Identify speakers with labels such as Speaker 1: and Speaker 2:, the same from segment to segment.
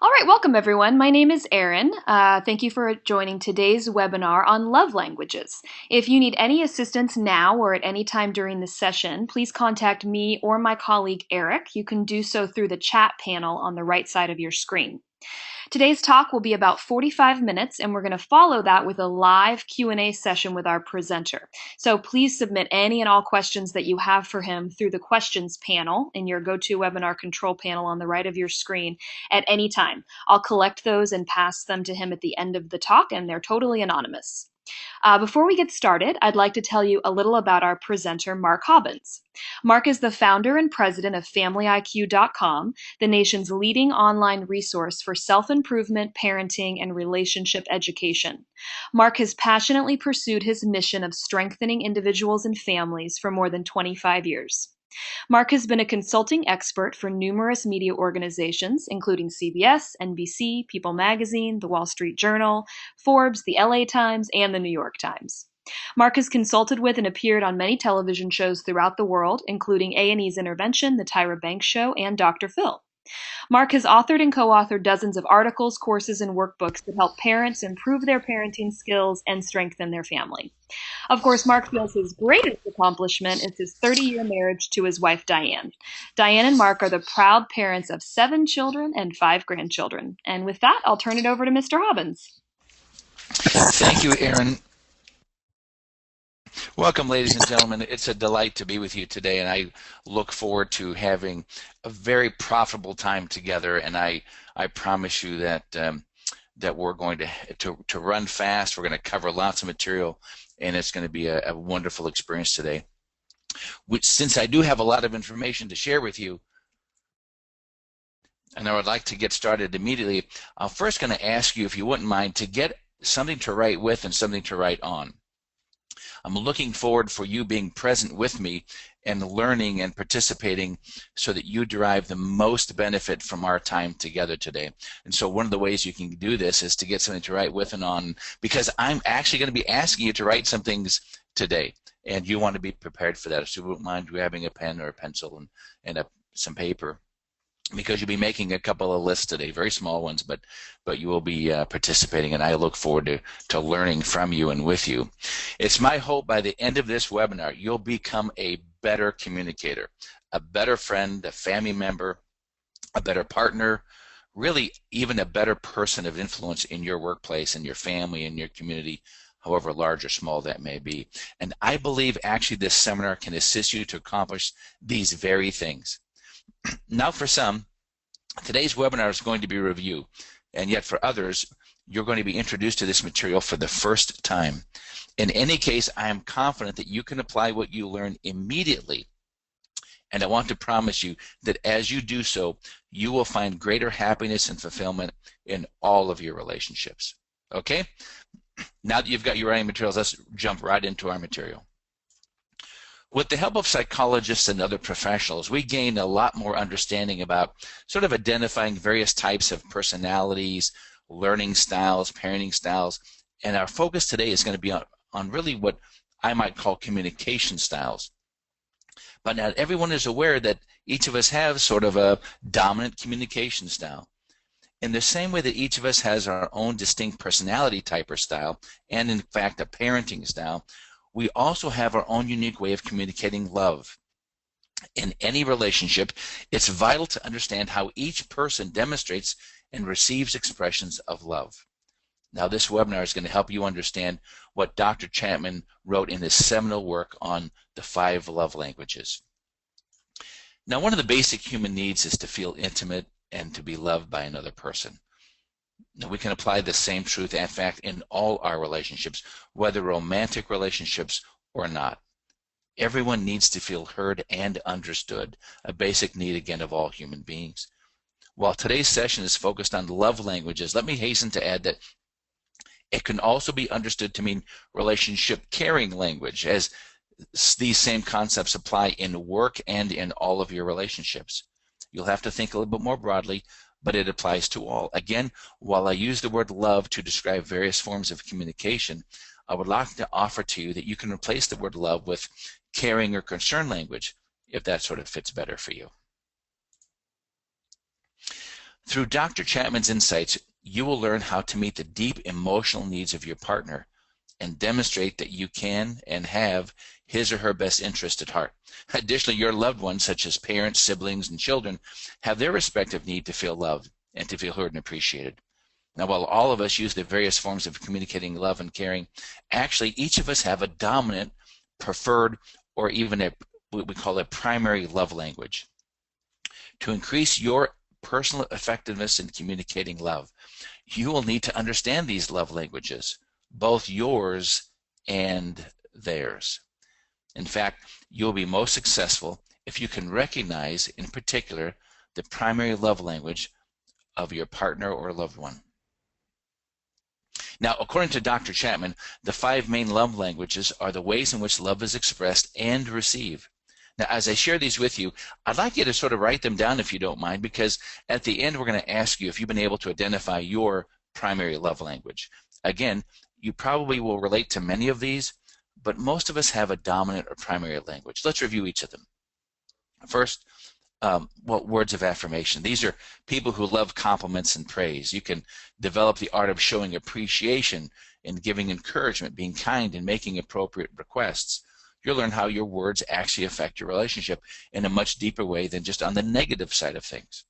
Speaker 1: All right, welcome everyone. My name is Erin. Thank you for joining today's webinar on love languages. If you need any assistance now or at any time during this session, please contact me or my colleague Eric. You can do so through the chat panel on the right side of your screen. Today's talk will be about 45 minutes, and we're going to follow that with a live Q&A session with our presenter. So please submit any and all questions that you have for him through the questions panel in your GoToWebinar control panel on the right of your screen at any time. I'll collect those and pass them to him at the end of the talk, and they're totally anonymous. Before we get started, I'd like to tell you a little about our presenter, Mark Hobbins. Mark is the founder and president of FamilyIQ.com, the nation's leading online resource for self-improvement, parenting, and relationship education. Mark has passionately pursued his mission of strengthening individuals and families for more than 25 years. Mark has been a consulting expert for numerous media organizations, including CBS, NBC, People Magazine, The Wall Street Journal, Forbes, the LA Times, and the New York Times. Mark has consulted with and appeared on many television shows throughout the world, including A&E's Intervention, The Tyra Banks Show, and Dr. Phil. Mark has authored and co-authored dozens of articles, courses, and workbooks that help parents improve their parenting skills and strengthen their family. Of course, Mark feels his greatest accomplishment is his 30-year marriage to his wife, Diane. Diane and Mark are the proud parents of 7 children and 5 grandchildren. And with that, I'll turn it over to Mr. Hobbins.
Speaker 2: Thank you, Erin. Welcome, ladies and gentlemen. It's a delight to be with you today, and I look forward to having a very profitable time together. And I promise you that that we're going to run fast. We're going to cover lots of material, and it's going to be a wonderful experience today. Since I do have a lot of information to share with you, and I would like to get started immediately, I'm first going to ask you, if you wouldn't mind, to get something to write with and something to write on. I'm looking forward for you being present with me and learning and participating so that you derive the most benefit from our time together today. And so one of the ways you can do this is to get something to write with and on, because I'm actually going to be asking you to write some things today, and you want to be prepared for that. So you wouldn't mind grabbing a pen or a pencil and some paper, because you'll be making a couple of lists today, very small ones, but you will be participating, and I look forward to learning from you and with you. It's my hope by the end of this webinar, you'll become a better communicator, a better friend, a family member, a better partner, really even a better person of influence in your workplace, in your family, in your community, however large or small that may be. And I believe actually this seminar can assist you to accomplish these very things. Now, for some, today's webinar is going to be a review, and yet for others, you're going to be introduced to this material for the first time. In any case, I am confident that you can apply what you learn immediately, and I want to promise you that as you do so, you will find greater happiness and fulfillment in all of your relationships. Okay? Now that you've got your writing materials, let's jump right into our material. With the help of psychologists and other professionals, we gain a lot more understanding about sort of identifying various types of personalities, learning styles, parenting styles, and our focus today is going to be on really what I might call communication styles. But not everyone is aware that each of us have sort of a dominant communication style. In the same way that each of us has our own distinct personality type or style, and in fact a parenting style, we also have our own unique way of communicating love. In any relationship, it's vital to understand how each person demonstrates and receives expressions of love. Now, this webinar is going to help you understand what Dr. Chapman wrote in his seminal work on the 5 love languages. Now, one of the basic human needs is to feel intimate and to be loved by another person. Now, we can apply the same truth, in fact, in all our relationships, whether romantic relationships or not. Everyone needs to feel heard and understood, a basic need, again, of all human beings. While today's session is focused on love languages, let me hasten to add that it can also be understood to mean relationship caring language, as these same concepts apply in work and in all of your relationships. You'll have to think a little bit more broadly, but it applies to all. Again, while I use the word love to describe various forms of communication, I would like to offer to you that you can replace the word love with caring or concern language, if that sort of fits better for you. Through Dr. Chapman's insights, you will learn how to meet the deep emotional needs of your partner and demonstrate that you can and have his or her best interest at heart. Additionally, your loved ones, such as parents, siblings, and children, have their respective need to feel loved and to feel heard and appreciated. Now, while all of us use the various forms of communicating love and caring, actually each of us have a dominant, preferred, or even what we call a primary love language. To increase your personal effectiveness in communicating love, you will need to understand these love languages, both yours and theirs. In fact, you'll be most successful if you can recognize, in particular, the primary love language of your partner or loved one. Now, according to Dr. Chapman, the 5 main love languages are the ways in which love is expressed and received. Now, as I share these with you, I'd like you to sort of write them down if you don't mind, because at the end we're going to ask you if you've been able to identify your primary love language. Again, you probably will relate to many of these, but most of us have a dominant or primary language. Let's review each of them. First, words of affirmation. These are people who love compliments and praise. You can develop the art of showing appreciation and giving encouragement, being kind, and making appropriate requests. You'll learn how your words actually affect your relationship in a much deeper way than just on the negative side of things.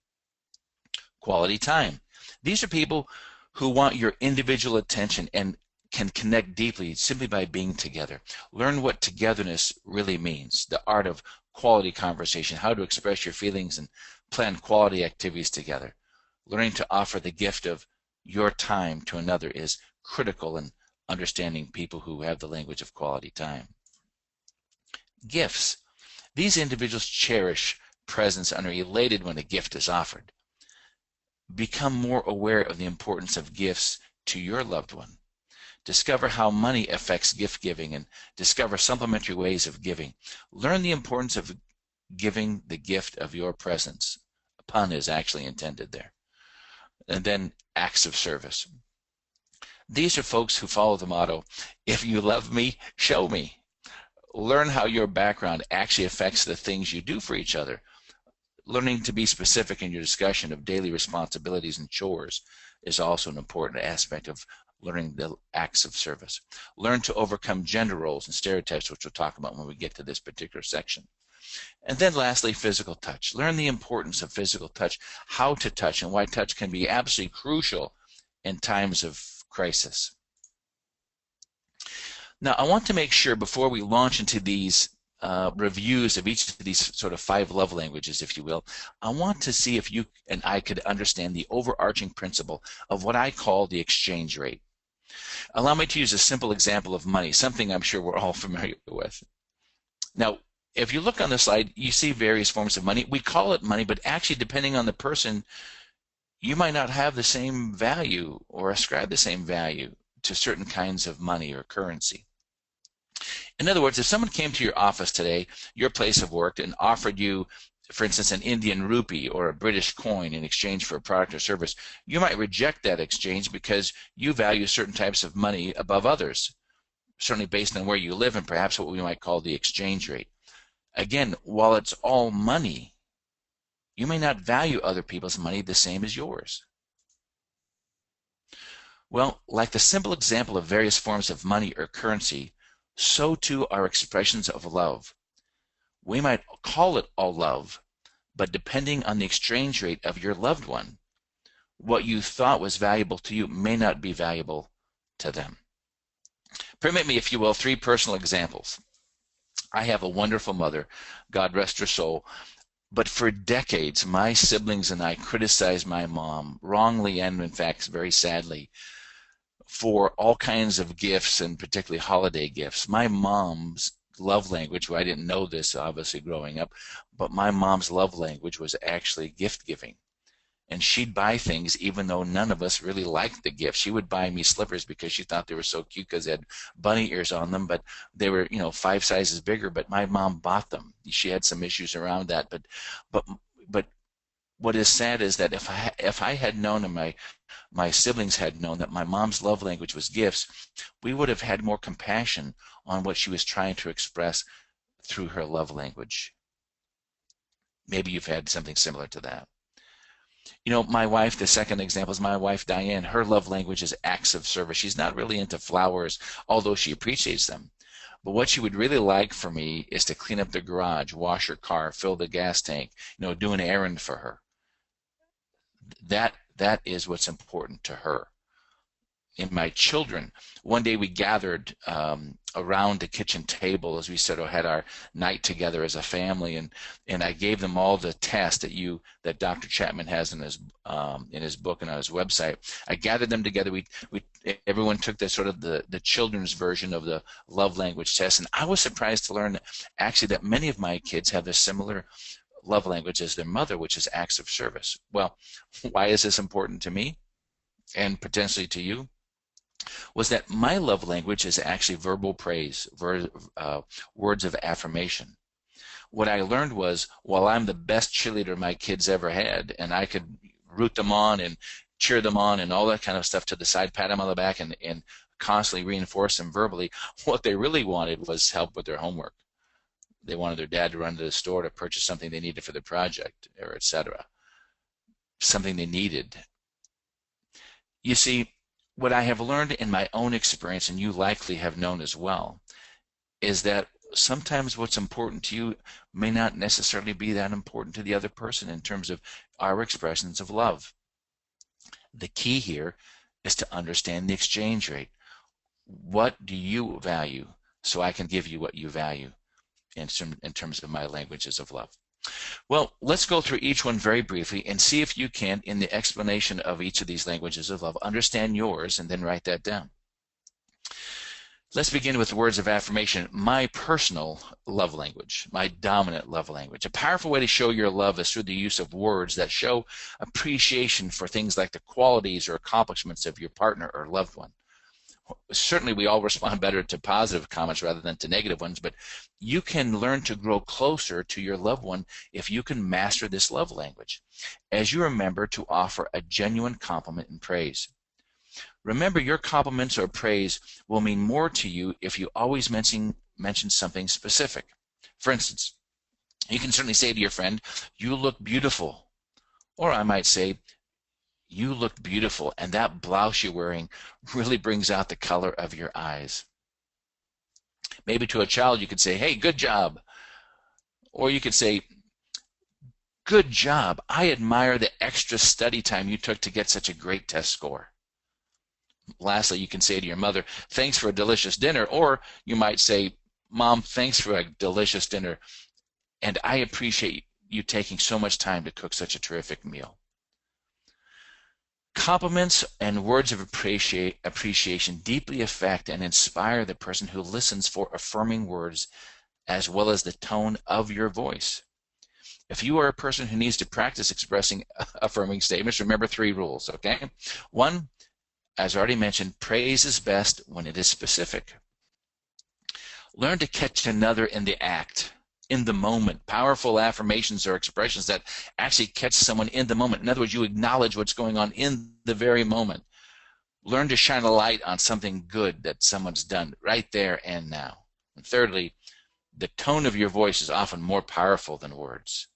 Speaker 2: Quality time. These are people who want your individual attention and can connect deeply simply by being together. Learn what togetherness really means, the art of quality conversation, how to express your feelings and plan quality activities together. Learning to offer the gift of your time to another is critical in understanding people who have the language of quality time. Gifts. These individuals cherish presents and are elated when a gift is offered. Become more aware of the importance of gifts to your loved one. Discover how money affects gift giving and discover supplementary ways of giving. Learn the importance of giving the gift of your presence. A pun is actually intended there. And then acts of service. These are folks who follow the motto, if you love me, show me. Learn how your background actually affects the things you do for each other. Learning to be specific in your discussion of daily responsibilities and chores is also an important aspect of learning the acts of service. Learn to overcome gender roles and stereotypes, which we'll talk about when we get to this particular section. And then lastly, physical touch. Learn the importance of physical touch, how to touch, and why touch can be absolutely crucial in times of crisis. Now, I want to make sure before we launch into these reviews of each of these sort of 5 love languages, if you will, I want to see if you and I could understand the overarching principle of what I call the exchange rate. Allow me to use a simple example of money, something I'm sure we're all familiar with. Now, if you look on the slide, you see various forms of money. We call it money, but actually, depending on the person, you might not have the same value or ascribe the same value to certain kinds of money or currency. In other words, if someone came to your office today, your place of work, and offered you, for instance, an Indian rupee or a British coin in exchange for a product or service, you might reject that exchange because you value certain types of money above others, certainly based on where you live and perhaps what we might call the exchange rate. Again, while it's all money, you may not value other people's money the same as yours. Well, like the simple example of various forms of money or currency, so too are expressions of love. We might call it all love, but depending on the exchange rate of your loved one, what you thought was valuable to you may not be valuable to them. Permit me, if you will, 3 personal examples. I have a wonderful mother, God rest her soul, but for decades my siblings and I criticized my mom, wrongly and in fact very sadly, for all kinds of gifts and particularly holiday gifts. My mom's love language, well, I didn't know this obviously growing up, but my mom's love language was actually gift giving. And she'd buy things even though none of us really liked the gift. She would buy me slippers because she thought they were so cute because they had bunny ears on them, but they were, 5 sizes bigger, but my mom bought them. She had some issues around that, but what is sad is that if I had known and my siblings had known that my mom's love language was gifts, we would have had more compassion on what she was trying to express through her love language. Maybe you've had something similar to that. You know, my wife, the second example is my wife, Diane. Her love language is acts of service. She's not really into flowers, although she appreciates them. But what she would really like for me is to clean up the garage, wash her car, fill the gas tank, do an errand for her. That is what's important to her. In my children, one day we gathered around the kitchen table as we sort of had our night together as a family, and I gave them all the tasks that Dr. Chapman has in his book and on his website. I gathered them together. We everyone took the children's version of the love language test, and I was surprised to learn actually that many of my kids have a similar love language as their mother, which is acts of service. Well, why is this important to me and potentially to you? Was that my love language is actually verbal praise, words of affirmation. What I learned was, while I'm the best cheerleader my kids ever had, and I could root them on and cheer them on and all that kind of stuff to the side, pat them on the back, and constantly reinforce them verbally, what they really wanted was help with their homework. They wanted their dad to run to the store to purchase something they needed for the project, or etc. Something they needed. You see, what I have learned in my own experience, and you likely have known as well, is that sometimes what's important to you may not necessarily be that important to the other person in terms of our expressions of love. The key here is to understand the exchange rate. What do you value so I can give you what you value in terms of my languages of love? Well, let's go through each one very briefly and see if you can, in the explanation of each of these languages of love, understand yours and then write that down. Let's begin with words of affirmation. My personal love language, my dominant love language. A powerful way to show your love is through the use of words that show appreciation for things like the qualities or accomplishments of your partner or loved one. Certainly we all respond better to positive comments rather than to negative ones, but you can learn to grow closer to your loved one if you can master this love language, as you remember to offer a genuine compliment and praise. Remember, your compliments or praise will mean more to you if you always mention something specific. For instance, you can certainly say to your friend, "You look beautiful." Or I might say, "You look beautiful, and that blouse you're wearing really brings out the color of your eyes." Maybe to a child you could say, "Hey, good job." Or you could say, "Good job. I admire the extra study time you took to get such a great test score." Lastly, you can say to your mother, "Thanks for a delicious dinner." Or you might say, "Mom, thanks for a delicious dinner, and I appreciate you taking so much time to cook such a terrific meal." Compliments and words of appreciation deeply affect and inspire the person who listens for affirming words, as well as the tone of your voice. If you are a person who needs to practice expressing affirming statements, remember 3 rules, okay? 1, as already mentioned, praise is best when it is specific. Learn to catch another in the act, in the moment. Powerful affirmations are expressions that actually catch someone in the moment. In other words, you acknowledge what's going on in the very moment. Learn to shine a light on something good that someone's done right there and now. And thirdly, the tone of your voice is often more powerful than words.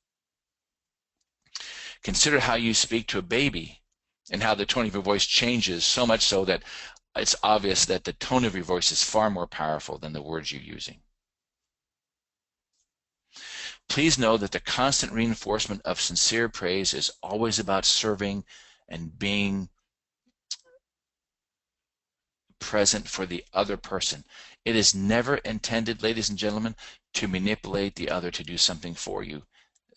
Speaker 2: Consider how you speak to a baby and how the tone of your voice changes, so much so that it's obvious that the tone of your voice is far more powerful than the words you're using. Please know that the constant reinforcement of sincere praise is always about serving and being present for the other person. It is never intended, ladies and gentlemen, to manipulate the other to do something for you.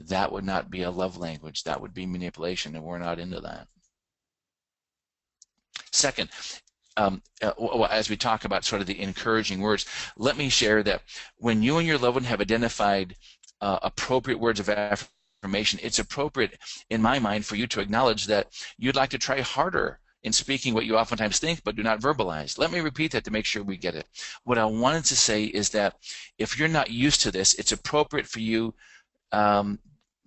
Speaker 2: That would not be a love language. That would be manipulation, and we're not into that. Second, as we talk about sort of the encouraging words, let me share that when you and your loved one have identified appropriate words of affirmation, it's appropriate, in my mind, for you to acknowledge that you'd like to try harder in speaking what you oftentimes think but do not verbalize. Let me repeat that to make sure we get it. What I wanted to say is that if you're not used to this, it's appropriate for you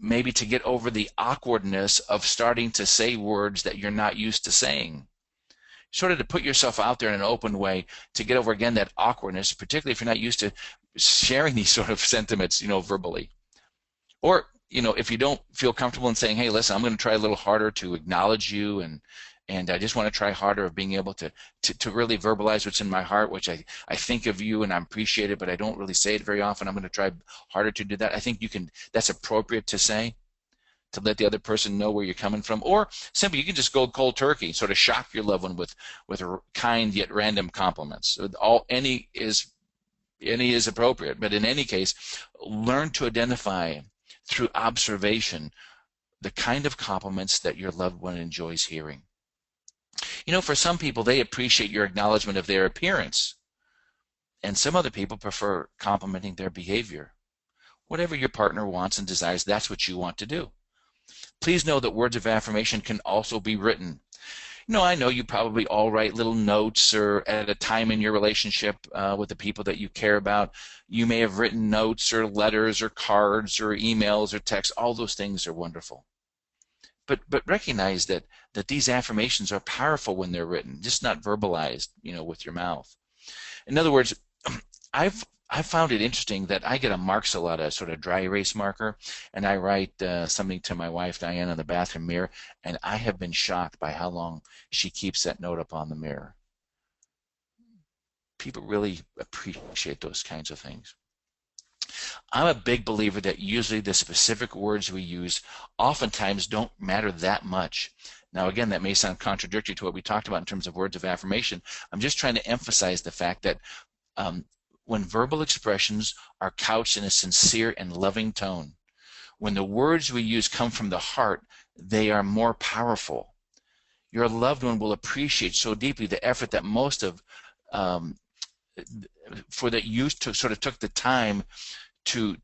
Speaker 2: maybe to get over the awkwardness of starting to say words that you're not used to saying. Sort of to put yourself out there in an open way to get over, again, that awkwardness, particularly if you're not used to sharing these sort of sentiments, verbally. Or if you don't feel comfortable in saying, hey, listen, I'm going to try a little harder to acknowledge you, and I just want to try harder of being able to really verbalize what's in my heart, which I think of you and I appreciate it, but I don't really say it very often. I'm going to try harder to do that. I think that's appropriate to say, to let the other person know where you're coming from. Or simply, you can just go cold turkey, sort of shock your loved one with kind yet random compliments. Any is appropriate, but in any case, learn to identify through observation the kind of compliments that your loved one enjoys hearing. For some people, they appreciate your acknowledgement of their appearance, and some other people prefer complimenting their behavior. Whatever your partner wants and desires, that's what you want to do. Please know that words of affirmation can also be written. I know you probably all write little notes, or at a time in your relationship with the people that you care about, you may have written notes or letters or cards or emails or texts. All those things are wonderful. But recognize that these affirmations are powerful when they're written, just not verbalized, with your mouth. In other words, I've found it interesting that I get a Marks a lot, a sort of dry erase marker, and I write something to my wife, Diane, in the bathroom mirror, and I have been shocked by how long she keeps that note up on the mirror. People really appreciate those kinds of things. I'm a big believer that usually the specific words we use oftentimes don't matter that much. Now, again, that may sound contradictory to what we talked about in terms of words of affirmation. I'm just trying to emphasize the fact that when verbal expressions are couched in a sincere and loving tone, when the words we use come from the heart, they are more powerful. Your loved one will appreciate so deeply the effort that most of for that you sort of took the time to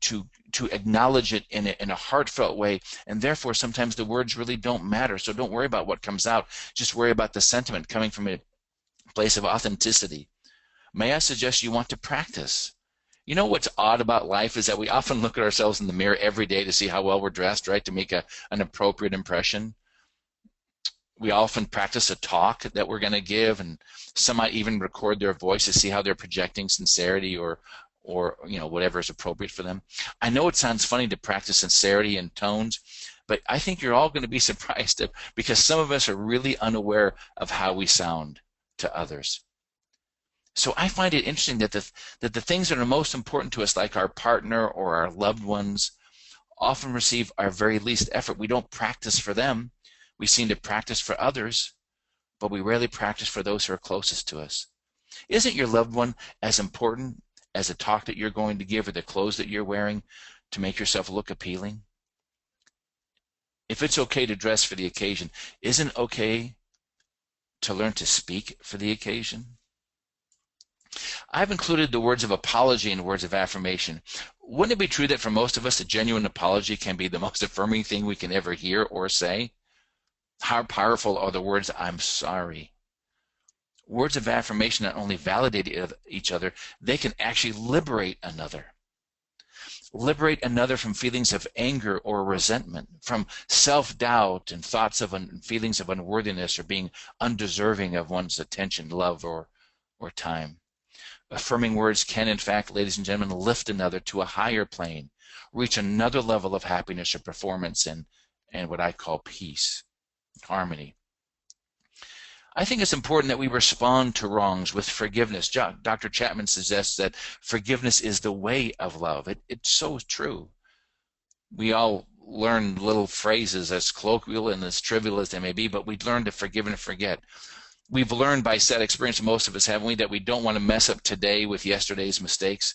Speaker 2: acknowledge it in a heartfelt way, and therefore sometimes the words really don't matter. So don't worry about what comes out. Just worry about the sentiment coming from a place of authenticity. May I suggest you want to practice? What's odd about life is that we often look at ourselves in the mirror every day to see how well we're dressed, right? To make an appropriate impression. We often practice a talk that we're going to give, and some might even record their voice to see how they're projecting sincerity or whatever is appropriate for them. I know it sounds funny to practice sincerity and tones, but I think you're all going to be surprised because some of us are really unaware of how we sound to others. So I find it interesting that the things that are most important to us, like our partner or our loved ones, often receive our very least effort. We don't practice for them. We seem to practice for others, but we rarely practice for those who are closest to us. Isn't your loved one as important as the talk that you're going to give or the clothes that you're wearing to make yourself look appealing? If it's okay to dress for the occasion, isn't it okay to learn to speak for the occasion? I've included the words of apology in words of affirmation. Wouldn't it be true that for most of us, a genuine apology can be the most affirming thing we can ever hear or say? How powerful are the words, I'm sorry? Words of affirmation not only validate each other, they can actually liberate another. Liberate another from feelings of anger or resentment, from self-doubt and thoughts of feelings of unworthiness or being undeserving of one's attention, love, or time. Affirming words can, in fact, ladies and gentlemen, lift another to a higher plane, reach another level of happiness or performance and what I call peace, harmony. I think it's important that we respond to wrongs with forgiveness. Dr. Chapman suggests that forgiveness is the way of love. It's so true. We all learn little phrases as colloquial and as trivial as they may be, but we learn to forgive and forget. We've learned by sad experience, most of us, haven't we, that we don't want to mess up today with yesterday's mistakes.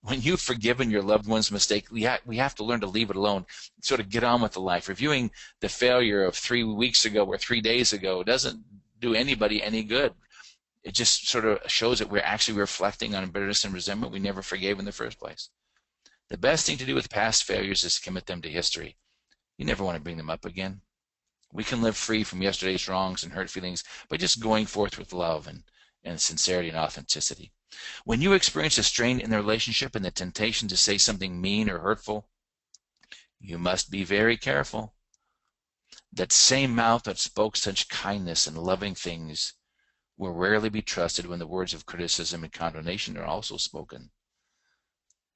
Speaker 2: When you've forgiven your loved one's mistake, we have to learn to leave it alone, sort of get on with the life. Reviewing the failure of 3 weeks ago or 3 days ago doesn't do anybody any good. It just sort of shows that we're actually reflecting on bitterness and resentment we never forgave in the first place. The best thing to do with past failures is to commit them to history. You never want to bring them up again. We can live free from yesterday's wrongs and hurt feelings by just going forth with love and sincerity and authenticity. When you experience a strain in the relationship and the temptation to say something mean or hurtful, you must be very careful. That same mouth that spoke such kindness and loving things will rarely be trusted when the words of criticism and condemnation are also spoken.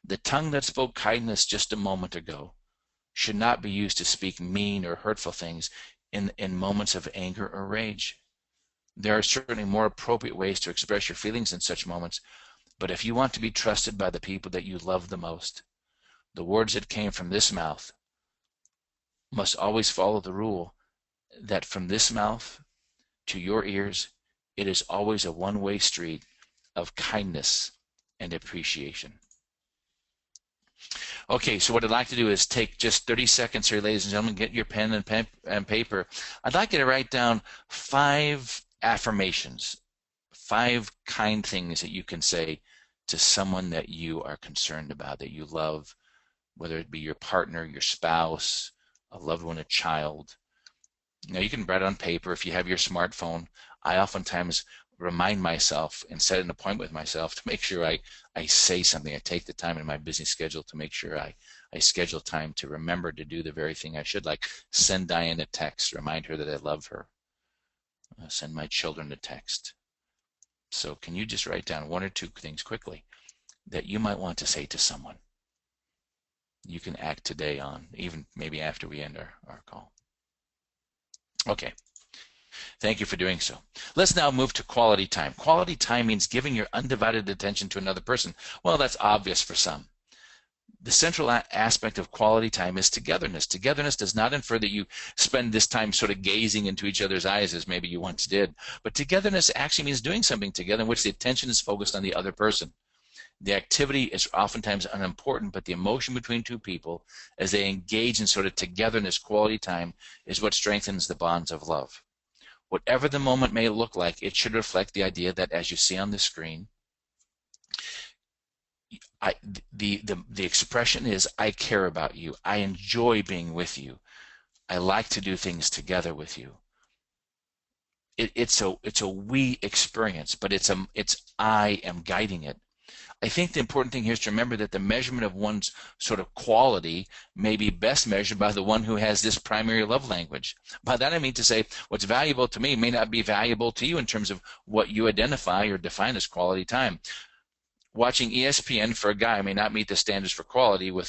Speaker 2: The tongue that spoke kindness just a moment ago should not be used to speak mean or hurtful things in moments of anger or rage. There are certainly more appropriate ways to express your feelings in such moments, but if you want to be trusted by the people that you love the most, the words that came from this mouth must always follow the rule that from this mouth to your ears, it is always a one-way street of kindness and appreciation. Okay, so what I'd like to do is take just 30 seconds here, ladies and gentlemen, get your pen and paper. I'd like you to write down 5 affirmations, 5 kind things that you can say to someone that you are concerned about, that you love, whether it be your partner, your spouse, a loved one, a child. Now you can write it on paper if you have your smartphone. I oftentimes remind myself and set an appointment with myself to make sure I say something. I take the time in my busy schedule to make sure I schedule time to remember to do the very thing I should, like send Diane a text, remind her that I love her, send my children a text. So can you just write down 1 or 2 things quickly that you might want to say to someone you can act today on, even maybe after we end our call. Okay. Thank you for doing so. Let's now move to quality time. Quality time means giving your undivided attention to another person. Well, that's obvious for some. The central aspect of quality time is togetherness. Togetherness does not infer that you spend this time sort of gazing into each other's eyes as maybe you once did, but togetherness actually means doing something together in which the attention is focused on the other person. The activity is oftentimes unimportant, but the emotion between 2 people as they engage in sort of togetherness, quality time, is what strengthens the bonds of love. Whatever the moment may look like, it should reflect the idea that, as you see on the screen, the expression is, I care about you. I enjoy being with you. I like to do things together with you. It's a we experience, but it's I am guiding it. I think the important thing here is to remember that the measurement of one's sort of quality may be best measured by the one who has this primary love language. By that I mean to say what's valuable to me may not be valuable to you in terms of what you identify or define as quality time. Watching ESPN for a guy may not meet the standards for quality with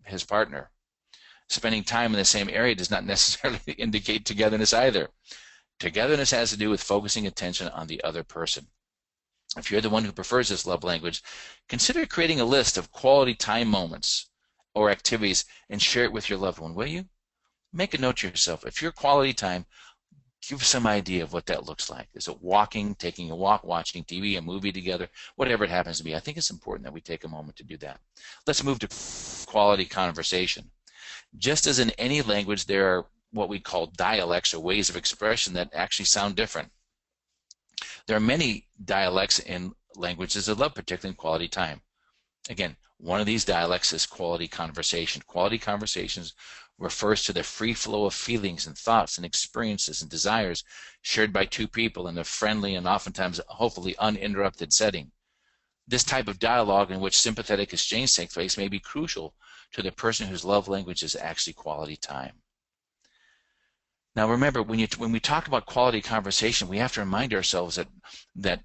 Speaker 2: his partner. Spending time in the same area does not necessarily indicate togetherness either. Togetherness has to do with focusing attention on the other person. If you're the one who prefers this love language, consider creating a list of quality time moments or activities and share it with your loved one, will you? Make a note to yourself. If your quality time, give some idea of what that looks like. Is it walking, taking a walk, watching TV, a movie together, whatever it happens to be? I think it's important that we take a moment to do that. Let's move to quality conversation. Just as in any language, there are what we call dialects or ways of expression that actually sound different. There are many dialects in languages that love, particularly in quality time. Again, one of these dialects is quality conversation. Quality conversations refers to the free flow of feelings and thoughts and experiences and desires shared by 2 people in a friendly and oftentimes, hopefully, uninterrupted setting. This type of dialogue in which sympathetic exchange takes place may be crucial to the person whose love language is actually quality time. Now remember, when we talk about quality conversation, we have to remind ourselves that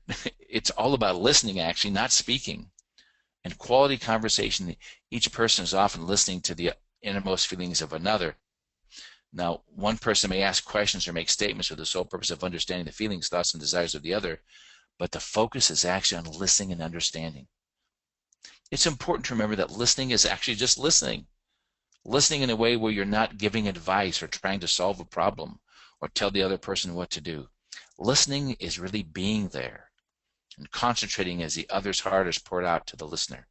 Speaker 2: it's all about listening, actually, not speaking. In quality conversation, each person is often listening to the innermost feelings of another. Now, one person may ask questions or make statements for the sole purpose of understanding the feelings, thoughts, and desires of the other, but the focus is actually on listening and understanding. It's important to remember that listening is actually just listening. Listening in a way where you're not giving advice or trying to solve a problem or tell the other person what to do. Listening is really being there and concentrating as the other's heart is poured out to the listener.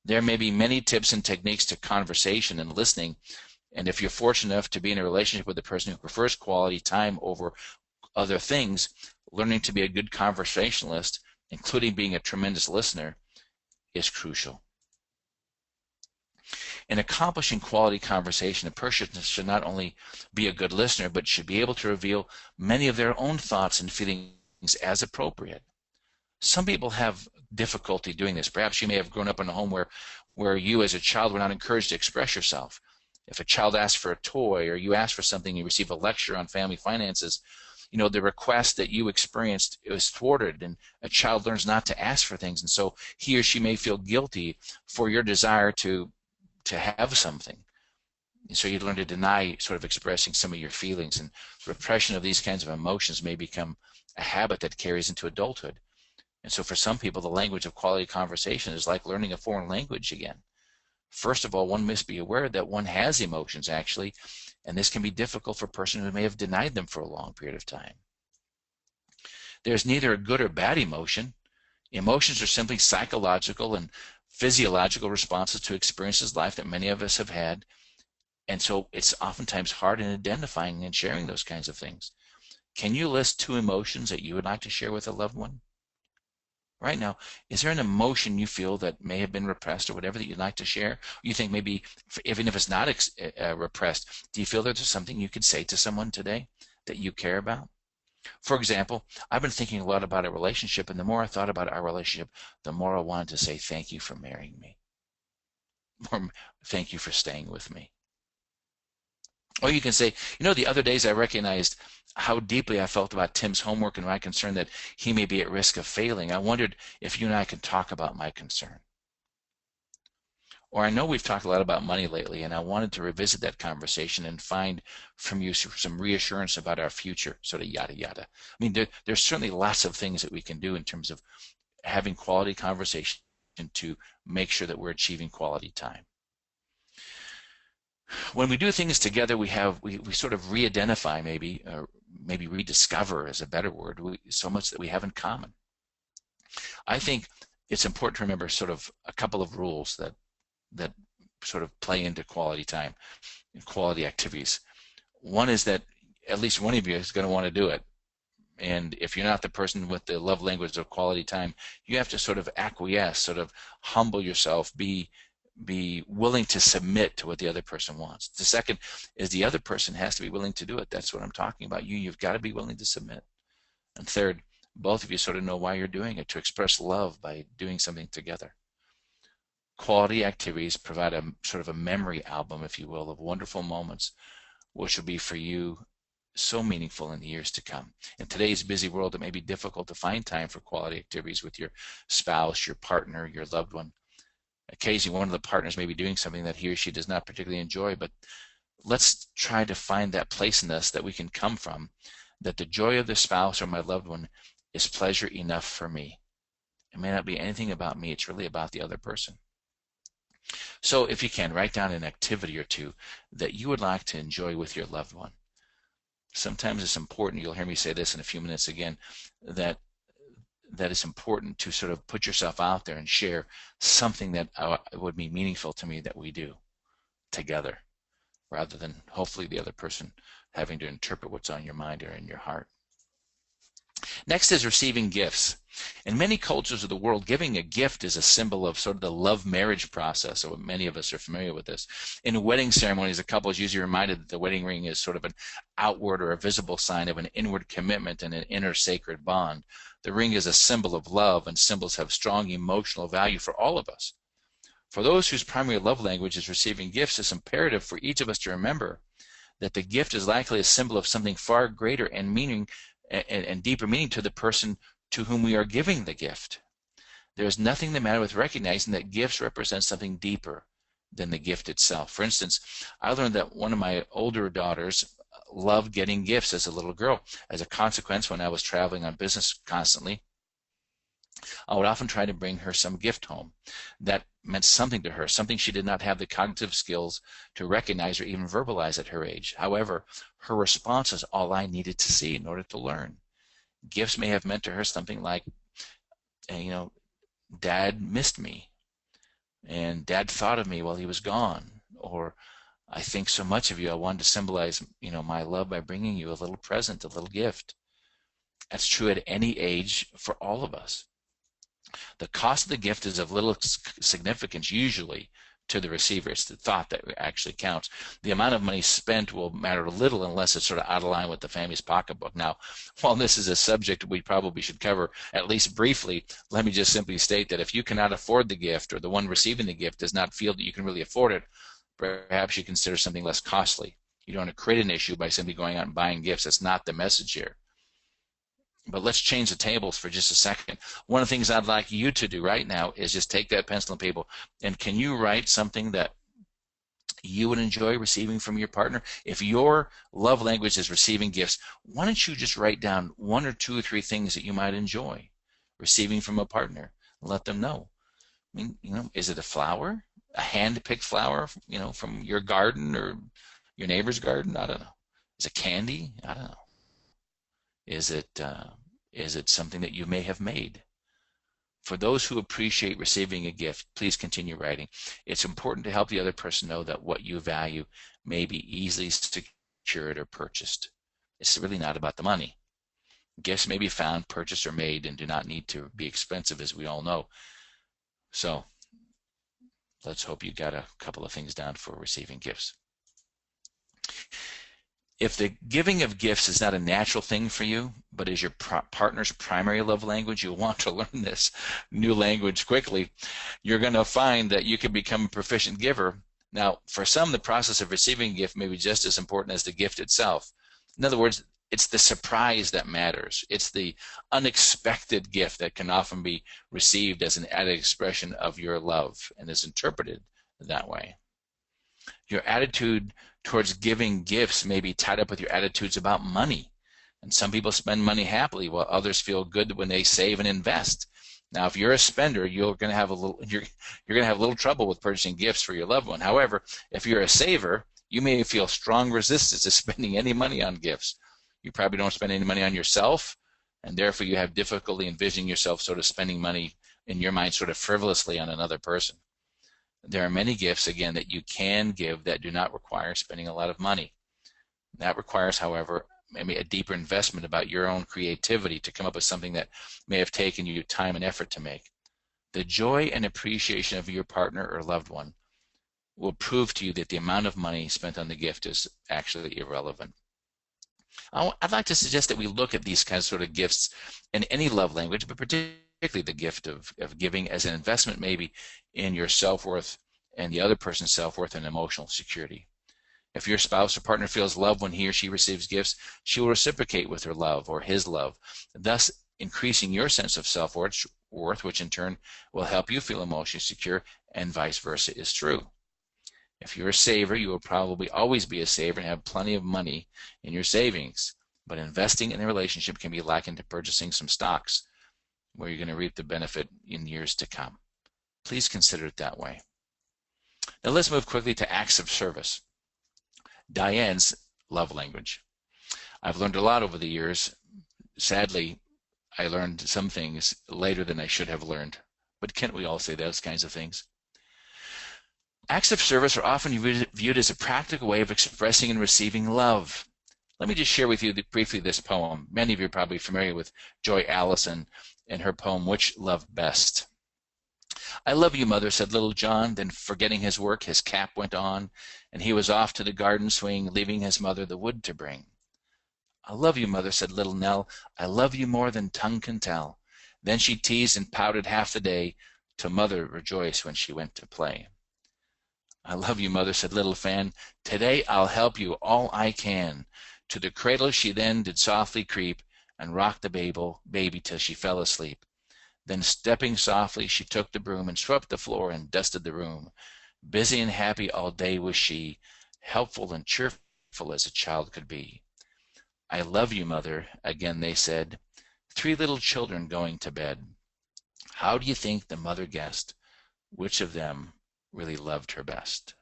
Speaker 2: There may be many tips and techniques to conversation and listening, and if you're fortunate enough to be in a relationship with a person who prefers quality time over other things, learning to be a good conversationalist, including being a tremendous listener, is crucial. In accomplishing quality conversation, a person should not only be a good listener, but should be able to reveal many of their own thoughts and feelings as appropriate. Some people have difficulty doing this. Perhaps you may have grown up in a home where you as a child were not encouraged to express yourself. If a child asks for a toy or you ask for something, you receive a lecture on family finances, the request that you experienced is thwarted, and a child learns not to ask for things, and so he or she may feel guilty for your desire to to have something. And so you learn to deny sort of expressing some of your feelings, and repression of these kinds of emotions may become a habit that carries into adulthood. And so for some people, the language of quality conversation is like learning a foreign language again. First of all, one must be aware that one has emotions actually, and this can be difficult for a person who may have denied them for a long period of time. There's neither a good or bad emotion. Emotions are simply psychological and physiological responses to experiences in life that many of us have had, and so it's oftentimes hard in identifying and sharing those kinds of things. Can you list 2 emotions that you would like to share with a loved one? Right now, is there an emotion you feel that may have been repressed or whatever that you'd like to share? You think maybe, even if it's not repressed, do you feel that there's something you could say to someone today that you care about? For example, I've been thinking a lot about a relationship, and the more I thought about our relationship, the more I wanted to say thank you for marrying me, or thank you for staying with me. Or you can say, the other days I recognized how deeply I felt about Tim's homework and my concern that he may be at risk of failing. I wondered if you and I could talk about my concern. Or I know we've talked a lot about money lately, and I wanted to revisit that conversation and find from you some reassurance about our future, sort of yada yada. I mean, there's certainly lots of things that we can do in terms of having quality conversation to make sure that we're achieving quality time. When we do things together, we sort of re-identify, maybe rediscover is a better word, so much that we have in common. I think it's important to remember sort of a couple of rules that sort of play into quality time and quality activities. One is that at least one of you is going to want to do it. And if you're not the person with the love language of quality time, you have to sort of acquiesce, sort of humble yourself, be willing to submit to what the other person wants. The second is the other person has to be willing to do it. That's what I'm talking about. You've got to be willing to submit. And third, both of you sort of know why you're doing it, to express love by doing something together. Quality activities provide a sort of a memory album, if you will, of wonderful moments, which will be for you so meaningful in the years to come. In today's busy world, it may be difficult to find time for quality activities with your spouse, your partner, your loved one. Occasionally, one of the partners may be doing something that he or she does not particularly enjoy, but let's try to find that place in us that we can come from, that the joy of the spouse or my loved one is pleasure enough for me. It may not be anything about me, it's really about the other person. So if you can, write down an activity or two that you would like to enjoy with your loved one. Sometimes it's important, you'll hear me say this in a few minutes again, that it's important to sort of put yourself out there and share something that would be meaningful to me that we do together, rather than hopefully the other person having to interpret what's on your mind or in your heart. Next is receiving gifts. In many cultures of the world, giving a gift is a symbol of sort of the love marriage process, so many of us are familiar with this. In wedding ceremonies, a couple is usually reminded that the wedding ring is sort of an outward or a visible sign of an inward commitment and an inner sacred bond. The ring is a symbol of love, and symbols have strong emotional value for all of us. For those whose primary love language is receiving gifts, it's imperative for each of us to remember that the gift is likely a symbol of something far greater and meaning and deeper meaning to the person to whom we are giving the gift. There is nothing the matter with recognizing that gifts represent something deeper than the gift itself. For instance, I learned that one of my older daughters loved getting gifts as a little girl. As a consequence, when I was traveling on business constantly, I would often try to bring her some gift home that meant something to her, something she did not have the cognitive skills to recognize or even verbalize at her age. However, her response is all I needed to see in order to learn. Gifts may have meant to her something like, Dad missed me, and Dad thought of me while he was gone, or I think so much of you, I wanted to symbolize, my love by bringing you a little present, a little gift. That's true at any age for all of us. The cost of the gift is of little significance usually to the receiver. It's the thought that actually counts. The amount of money spent will matter little unless it's sort of out of line with the family's pocketbook. Now, while this is a subject we probably should cover at least briefly, let me just simply state that if you cannot afford the gift, or the one receiving the gift does not feel that you can really afford it, perhaps you consider something less costly. You don't want to create an issue by simply going out and buying gifts. That's not the message here. But let's change the tables for just a second. One of the things I'd like you to do right now is just take that pencil and paper, and can you write something that you would enjoy receiving from your partner. If your love language is receiving gifts, why don't you just write down 1 or 2 or 3 things that you might enjoy receiving from a partner and let them know. I mean, is it a flower, a hand-picked flower, from your garden or your neighbor's garden? I don't know. Is it candy? I don't know. Is it something that you may have made? For those who appreciate receiving a gift, please continue writing. It's important to help the other person know that what you value may be easily secured or purchased. It's really not about the money. Gifts may be found, purchased, or made and do not need to be expensive, as we all know. So let's hope you got a couple of things down for receiving gifts. If the giving of gifts is not a natural thing for you, but is your partner's primary love language, you'll want to learn this new language quickly. You're going to find that you can become a proficient giver. Now, for some, the process of receiving a gift may be just as important as the gift itself. In other words, it's the surprise that matters. It's the unexpected gift that can often be received as an added expression of your love and is interpreted that way. Your attitude towards giving gifts may be tied up with your attitudes about money. And some people spend money happily while others feel good when they save and invest. Now, if you're a spender, you're going to have a little trouble with purchasing gifts for your loved one. However, if you're a saver, you may feel strong resistance to spending any money on gifts. You probably don't spend any money on yourself, and therefore you have difficulty envisioning yourself sort of spending money in your mind sort of frivolously on another person. There are many gifts, again, that you can give that do not require spending a lot of money. That requires, however, maybe a deeper investment about your own creativity to come up with something that may have taken you time and effort to make. The joy and appreciation of your partner or loved one will prove to you that the amount of money spent on the gift is actually irrelevant. I'd like to suggest that we look at these kinds of sort of gifts in any love language, but particularly the gift of giving as an investment maybe in your self-worth and the other person's self-worth and emotional security. If your spouse or partner feels loved when he or she receives gifts, she will reciprocate with her love or his love, thus increasing your sense of self-worth, which in turn will help you feel emotionally secure, and vice versa is true. If you're a saver, you will probably always be a saver and have plenty of money in your savings. But investing in a relationship can be likened to purchasing some stocks where you're going to reap the benefit in years to come. Please consider it that way. Now let's move quickly to acts of service. Diane's love language. I've learned a lot over the years. Sadly, I learned some things later than I should have learned. But can't we all say those kinds of things? Acts of service are often viewed as a practical way of expressing and receiving love. Let me just share with you briefly this poem. Many of you are probably familiar with Joy Allison and her poem, Which Loved Best. I love you, mother, said little John. Then forgetting his work, his cap went on, and he was off to the garden swing, leaving his mother the wood to bring. I love you, mother, said little Nell. I love you more than tongue can tell. Then she teased and pouted half the day, till mother rejoiced when she went to play. I love you, mother, said little Fan. Today I'll help you all I can. To the cradle she then did softly creep, and rocked the baby till she fell asleep. Then stepping softly, she took the broom and swept the floor and dusted the room. Busy and happy all day was she, helpful and cheerful as a child could be. I love you, mother, again they said, 3 little children going to bed. How do you think the mother guessed which of them really loved her best?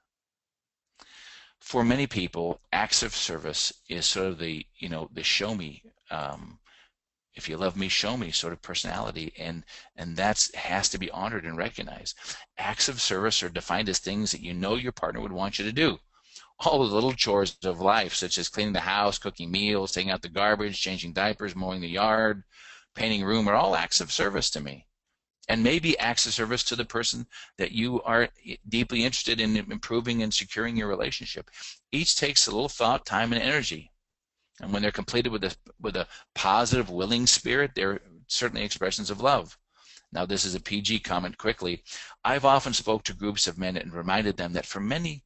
Speaker 2: For many people, acts of service is sort of the show me, if you love me, show me sort of personality, and that has to be honored and recognized. Acts of service are defined as things that you know your partner would want you to do. All the little chores of life, such as cleaning the house, cooking meals, taking out the garbage, changing diapers, mowing the yard, painting a room, are all acts of service to me. And maybe acts of service to the person that you are deeply interested in improving and securing your relationship. Each takes a little thought, time, and energy. And when they're completed with a positive, willing spirit, they're certainly expressions of love. Now, this is a PG comment quickly. I've often spoke to groups of men and reminded them that for many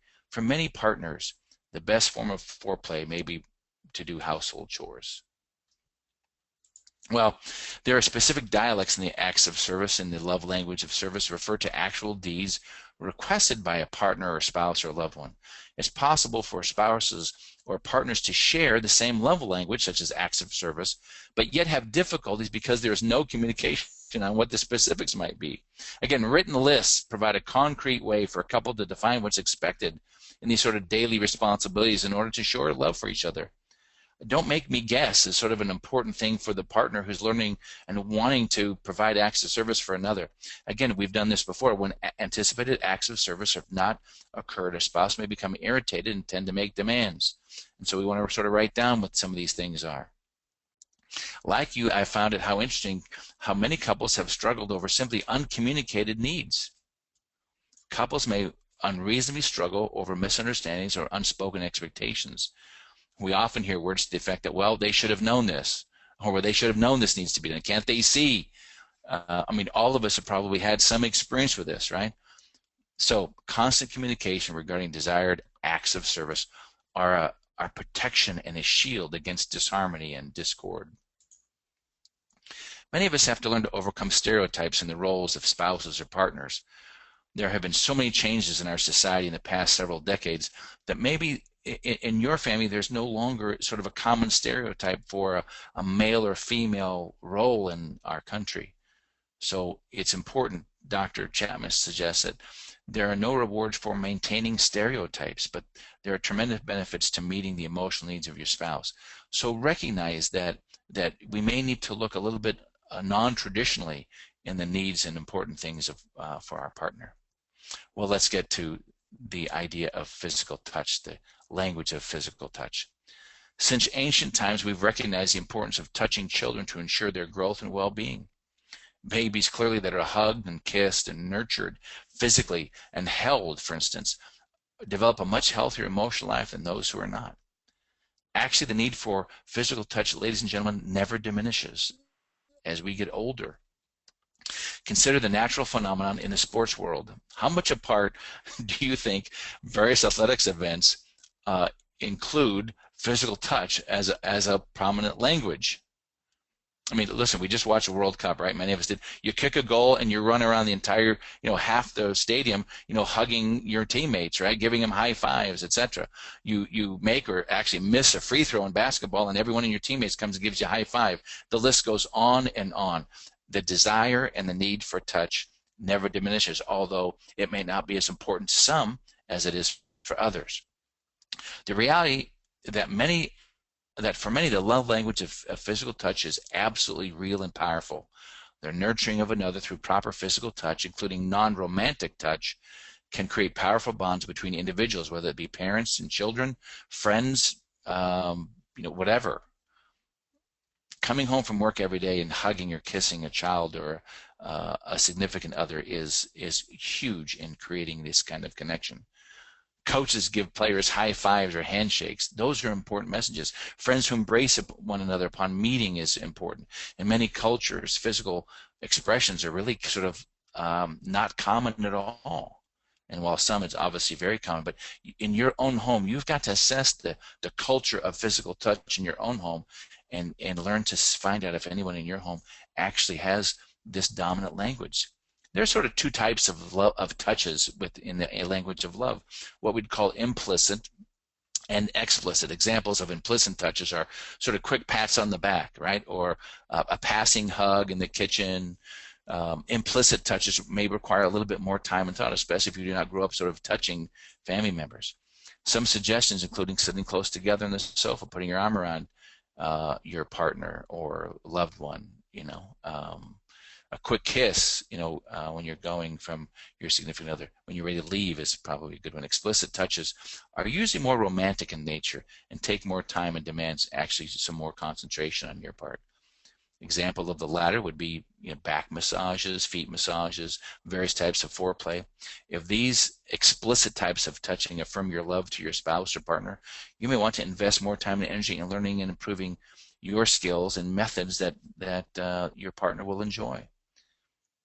Speaker 2: partners, the best form of foreplay may be to do household chores. Well, there are specific dialects in the acts of service in the love language of service refer to actual deeds requested by a partner or spouse or loved one. It's possible for spouses or partners to share the same love language, such as acts of service, but yet have difficulties because there is no communication on what the specifics might be. Again, written lists provide a concrete way for a couple to define what's expected in these sort of daily responsibilities in order to show love for each other. Don't make me guess is sort of an important thing for the partner who's learning and wanting to provide acts of service for another. Again, we've done this before. When anticipated acts of service have not occurred, a spouse may become irritated and tend to make demands. And so we want to sort of write down what some of these things are. Like you, I found it how interesting how many couples have struggled over simply uncommunicated needs. Couples may unreasonably struggle over misunderstandings or unspoken expectations. We often hear words to the effect that, well, they should have known this, or they should have known this needs to be done. Can't they see? I mean, all of us have probably had some experience with this, right? So constant communication regarding desired acts of service are a protection and a shield against disharmony and discord. Many of us have to learn to overcome stereotypes in the roles of spouses or partners. There have been so many changes in our society in the past several decades that maybe in your family there's no longer sort of a common stereotype for a male or female role in our country. So it's important, Dr. Chapman suggests, that there are no rewards for maintaining stereotypes, but there are tremendous benefits to meeting the emotional needs of your spouse. So recognize that we may need to look a little bit non-traditionally in the needs and important things for our partner. Well, let's get to the idea of physical touch, the language of physical touch. Since ancient times, we've recognized the importance of touching children to ensure their growth and well-being. Babies clearly that are hugged and kissed and nurtured physically and held, for instance, develop a much healthier emotional life than those who are not. Actually, the need for physical touch, ladies and gentlemen, never diminishes as we get older. Consider the natural phenomenon in the sports world. How much a part do you think various athletics events include physical touch as a prominent language? I mean, listen, we just watched the World Cup, right? Many of us did. You kick a goal and you run around the entire, half the stadium, hugging your teammates, right? Giving them high fives, etc. You make or actually miss a free throw in basketball and everyone in your teammates comes and gives you a high five. The list goes on and on. The desire and the need for touch never diminishes, although it may not be as important to some as it is for others. The reality that for many, the love language of physical touch is absolutely real and powerful. Their nurturing of another through proper physical touch, including non-romantic touch, can create powerful bonds between individuals, whether it be parents and children, friends, whatever. Coming home from work every day and hugging or kissing a child or a significant other is huge in creating this kind of connection. Coaches give players high fives or handshakes. Those are important messages. Friends who embrace one another upon meeting is important. In many cultures, physical expressions are really sort of not common at all. And while some, it's obviously very common, but in your own home, you've got to assess the culture of physical touch in your own home and learn to find out if anyone in your home actually has this dominant language. There are sort of two types of touches within a language of love, what we'd call implicit and explicit. Examples of implicit touches are sort of quick pats on the back, right? Or a passing hug in the kitchen. Implicit touches may require a little bit more time and thought, especially if you do not grow up sort of touching family members. Some suggestions including sitting close together on the sofa, putting your arm around your partner or loved one, a quick kiss, when you're going from your significant other, when you're ready to leave is probably a good one. Explicit touches are usually more romantic in nature and take more time and demands actually some more concentration on your part. Example of the latter would be back massages, feet massages, various types of foreplay. If these explicit types of touching affirm your love to your spouse or partner, you may want to invest more time and energy in learning and improving your skills and methods that your partner will enjoy.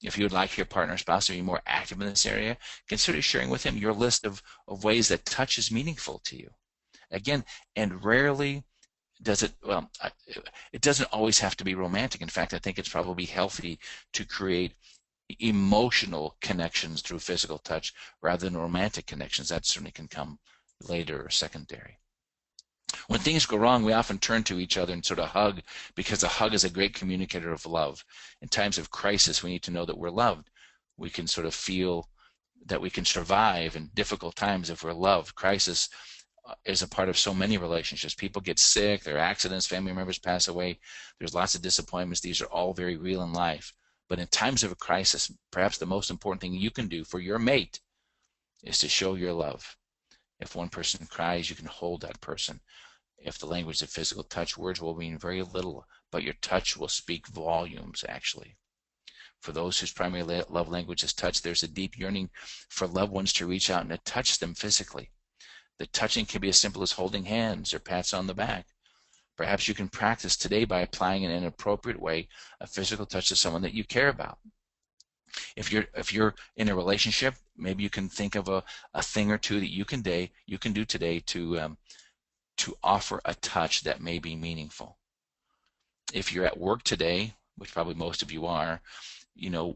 Speaker 2: If you would like your partner or spouse to be more active in this area, consider sharing with him your list of ways that touch is meaningful to you. Again, and rarely Does it? Well, it doesn't always have to be romantic. In fact, I think it's probably healthy to create emotional connections through physical touch rather than romantic connections. That certainly can come later or secondary. When things go wrong, we often turn to each other and sort of hug, because a hug is a great communicator of love. In times of crisis, we need to know that we're loved. We can sort of feel that we can survive in difficult times if we're loved. Crisis is a part of so many relationships. People get sick, there are accidents, family members pass away, there's lots of disappointments. These are all very real in life. But in times of a crisis, perhaps the most important thing you can do for your mate is to show your love. If one person cries, you can hold that person. If the language of physical touch, words will mean very little, but your touch will speak volumes, actually. For those whose primary love language is touch, there's a deep yearning for loved ones to reach out and to touch them physically. The touching can be as simple as holding hands or pats on the back. Perhaps you can practice today by applying in an appropriate way a physical touch to someone that you care about. If you're in a relationship, maybe you can think of a thing or two that you can do today to offer a touch that may be meaningful. If you're at work today, which probably most of you are,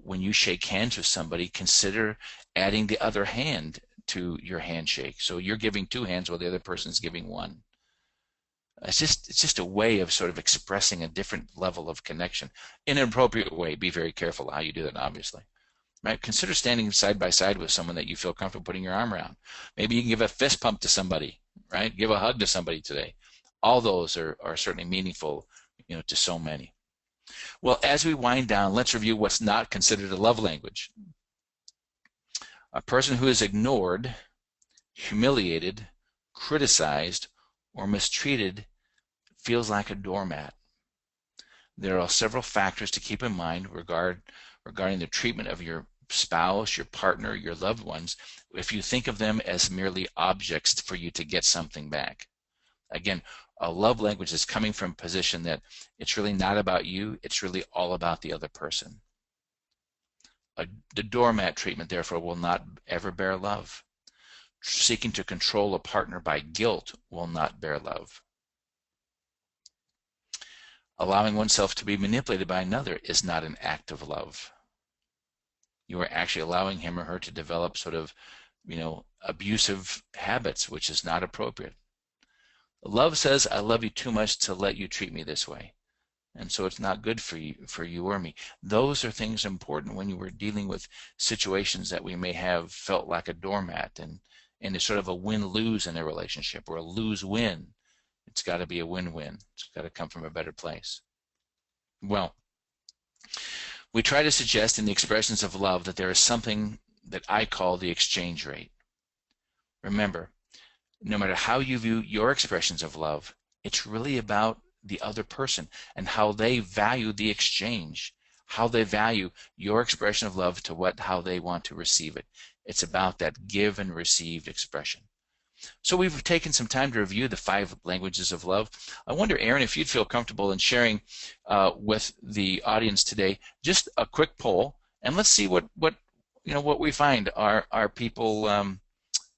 Speaker 2: when you shake hands with somebody, consider adding the other hand to your handshake. So you're giving two hands while the other person's giving one. It's just a way of sort of expressing a different level of connection in an appropriate way. Be very careful how you do that, obviously. Right? Consider standing side by side with someone that you feel comfortable putting your arm around. Maybe you can give a fist pump to somebody, right? Give a hug to somebody today. All those are certainly meaningful, to so many. Well, as we wind down, let's review what's not considered a love language. A person who is ignored, humiliated, criticized, or mistreated feels like a doormat. There are several factors to keep in mind regarding the treatment of your spouse, your partner, your loved ones, if you think of them as merely objects for you to get something back. Again, a love language is coming from a position that it's really not about you, it's really all about the other person. The doormat treatment, therefore, will not ever bear love. Seeking to control a partner by guilt will not bear love. Allowing oneself to be manipulated by another is not an act of love. You are actually allowing him or her to develop sort of, abusive habits, which is not appropriate. Love says, I love you too much to let you treat me this way. And so it's not good for you or me. Those are things important when you were dealing with situations that we may have felt like a doormat, and it's sort of a win-lose in a relationship, or a lose-win. It's got to be a win-win. It's got to come from a better place. Well, we try to suggest in the expressions of love that there is something that I call the exchange rate. Remember, no matter how you view your expressions of love, it's really about the other person and how they value the exchange, how they value your expression of love to how they want to receive it. It's about that give and received expression. So we've taken some time to review the 5 languages of love. I wonder, Aaron, if you'd feel comfortable in sharing with the audience today just a quick poll, and let's see what we find are people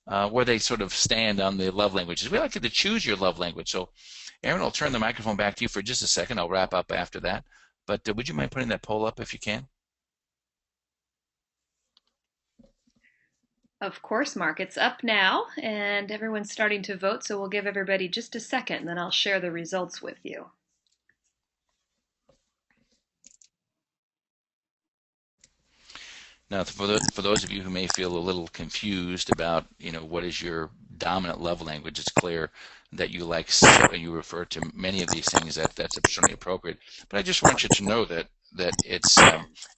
Speaker 2: where they sort of stand on the love languages. We like you to choose your love language. So, Aaron, I'll turn the microphone back to you for just a second. I'll wrap up after that. But would you mind putting that poll up if you can?
Speaker 1: Of course, Mark. It's up now, and everyone's starting to vote, so we'll give everybody just a second, and then I'll share the results with you.
Speaker 2: Now, for those of you who may feel a little confused about, what is your dominant love language, it's clear that you you refer to many of these things. That's certainly appropriate. But I just want you to know that it's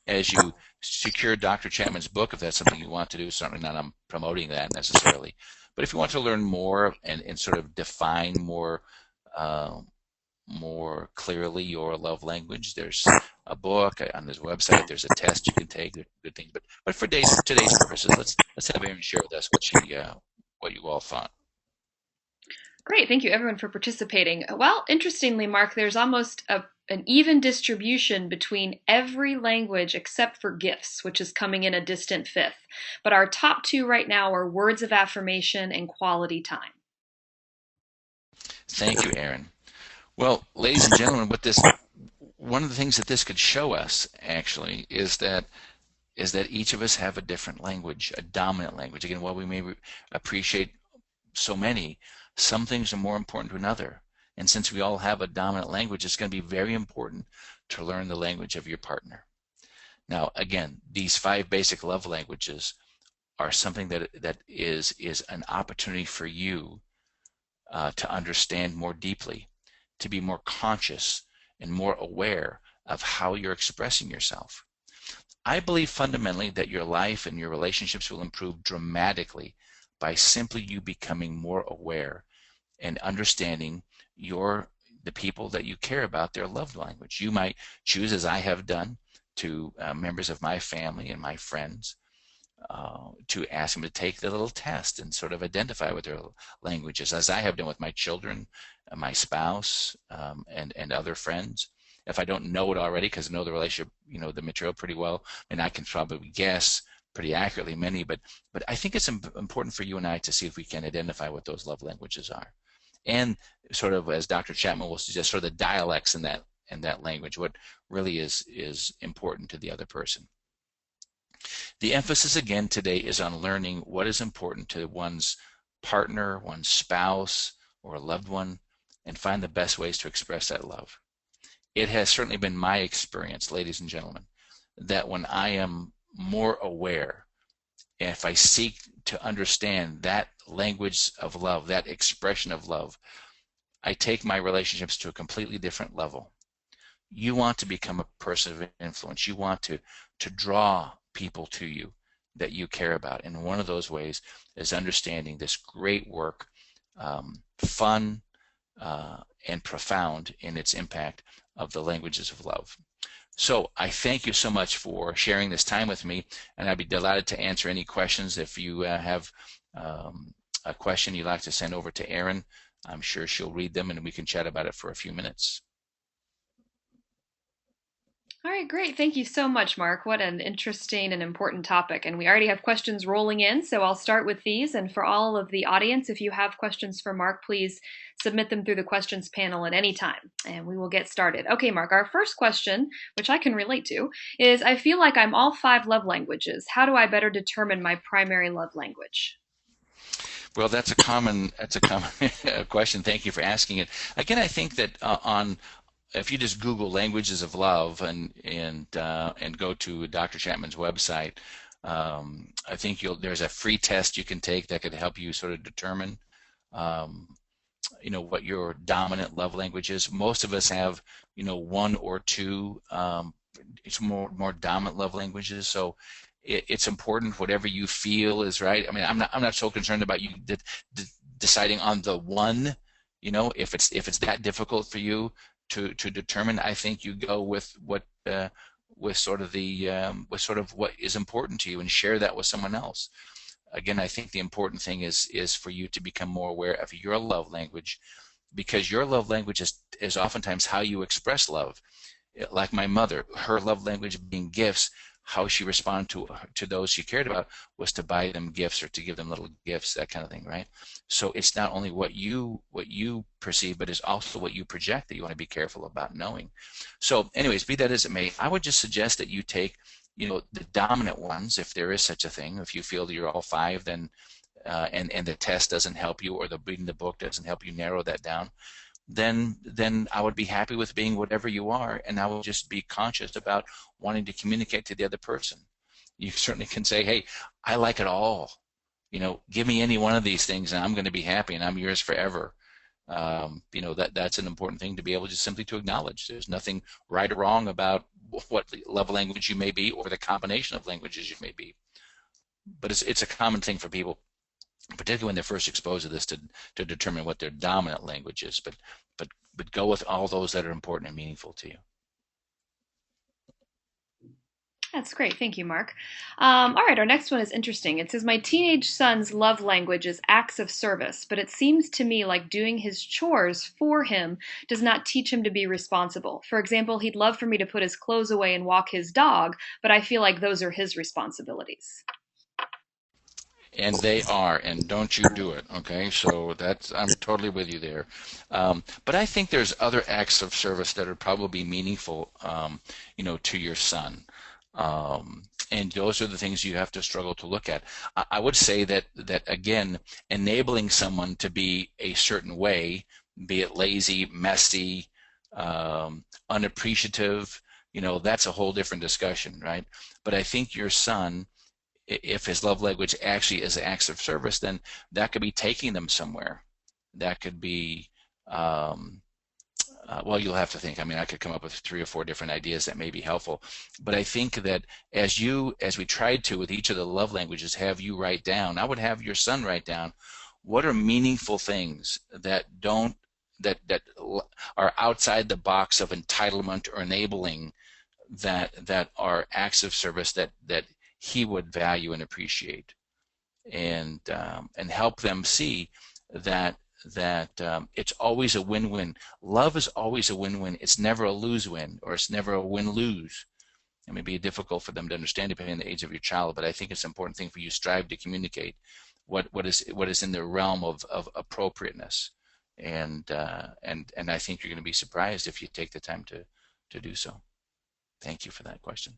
Speaker 2: as you secure Dr. Chapman's book, if that's something you want to do. Certainly not I'm promoting that necessarily, but if you want to learn more and sort of define more clearly your love language, there's a book on this website. There's a test you can take. There's good things, but for today's purposes, let's have Aaron share with us what you all thought.
Speaker 1: Great, thank you everyone for participating. Well, interestingly, Mark, there's almost an even distribution between every language except for gifts, which is coming in a distant 5th. But our top 2 right now are words of affirmation and quality time.
Speaker 2: Thank you, Aaron. Well, ladies and gentlemen, one of the things that this could show us actually is that each of us have a different language, a dominant language. Again, while we may appreciate so many, some things are more important to another. And since we all have a dominant language, it's going to be very important to learn the language of your partner. Now, again, these 5 basic love languages are something that is an opportunity for you to understand more deeply, to be more conscious and more aware of how you're expressing yourself. I believe fundamentally that your life and your relationships will improve dramatically by simply you becoming more aware and understanding your the people that you care about, their love language. You might choose, as I have done, to members of my family and my friends, to ask them to take the little test and sort of identify with their languages, as I have done with my children, my spouse, and other friends. If I don't know it already, because I know the relationship, the material pretty well, and I can probably guess pretty accurately many, but I think it's important for you and I to see if we can identify what those love languages are, and sort of, as Dr. Chapman will suggest, sort of the dialects in that language, what really is important to the other person. The emphasis again today is on learning what is important to one's partner, one's spouse, or a loved one, and find the best ways to express that love. It has certainly been my experience, ladies and gentlemen, that when I am more aware, if I seek to understand that language of love, that expression of love, I take my relationships to a completely different level. You want to become a person of influence. You want to draw people to you that you care about. And one of those ways is understanding this great work, fun and profound in its impact, of the languages of love. So I thank you so much for sharing this time with me, and I'd be delighted to answer any questions. If you have a question you'd like to send over to Erin, I'm sure she'll read them and we can chat about it for a few minutes.
Speaker 1: All right, great. Thank you so much, Mark. What an interesting and important topic. And we already have questions rolling in, so I'll start with these. And for all of the audience, if you have questions for Mark, please submit them through the questions panel at any time, and we will get started. Okay, Mark, our first question, which I can relate to, is I feel like I'm all 5 love languages. How do I better determine my primary love language?
Speaker 2: Well, that's a common question. Thank you for asking it. Again, I think that on if you just Google languages of love and go to Dr. Chapman's website, I think there's a free test you can take that could help you sort of determine um, what your dominant love language is. Most of us have one or two. It's more dominant love languages. So it's important whatever you feel is right. I mean, I'm not so concerned about you deciding on the one. If it's that difficult for you to determine, I think you go with with sort of what is important to you and share that with someone else. Again, I think the important thing is for you to become more aware of your love language, because your love language is oftentimes how you express love. Like my mother, her love language being gifts, how she responded to those she cared about was to buy them gifts or to give them little gifts, that kind of thing, right? So it's not only what you perceive, but it's also what you project that you want to be careful about knowing. So anyways, be that as it may, I would just suggest that you take the dominant ones, if there is such a thing. If you feel that you're all 5, then and the test doesn't help you, or the reading the book doesn't help you narrow that down, then I would be happy with being whatever you are, and I would just be conscious about wanting to communicate to the other person. You certainly can say, hey, I like it all. Give me any one of these things and I'm going to be happy and I'm yours forever. That's an important thing to be able just simply to acknowledge. There's nothing right or wrong about what love language you may be or the combination of languages you may be. But it's a common thing for people, particularly when they're first exposed to this, to determine what their dominant language is. But go with all those that are important and meaningful to you.
Speaker 1: That's great. Thank you, Mark. All right, our next one is interesting. It says, my teenage son's love language is acts of service, but it seems to me like doing his chores for him does not teach him to be responsible. For example, he'd love for me to put his clothes away and walk his dog, but I feel like those are his responsibilities.
Speaker 2: And they are, and don't you do it, okay? So that's, I'm totally with you there. But I think there's other acts of service that are probably meaningful, to your son. And those are the things you have to struggle to look at. I would say that again, enabling someone to be a certain way, be it lazy, messy, unappreciative, that's a whole different discussion, right? But I think your son, if his love language actually is acts of service, then that could be taking them somewhere. That could be, well, you'll have to think. I mean, I could come up with 3 or 4 different ideas that may be helpful. But I think that as we tried to with each of the love languages, have you write down, I would have your son write down, what are meaningful things that are outside the box of entitlement or enabling, that are acts of service that he would value and appreciate, and help them see that it's always a win-win. Love is always a win-win. It's never a lose-win, or it's never a win-lose. It may be difficult for them to understand depending on the age of your child, but I think it's an important thing for you to strive to communicate what is in the realm of appropriateness, and I think you're going to be surprised if you take the time to do so. Thank you for that question.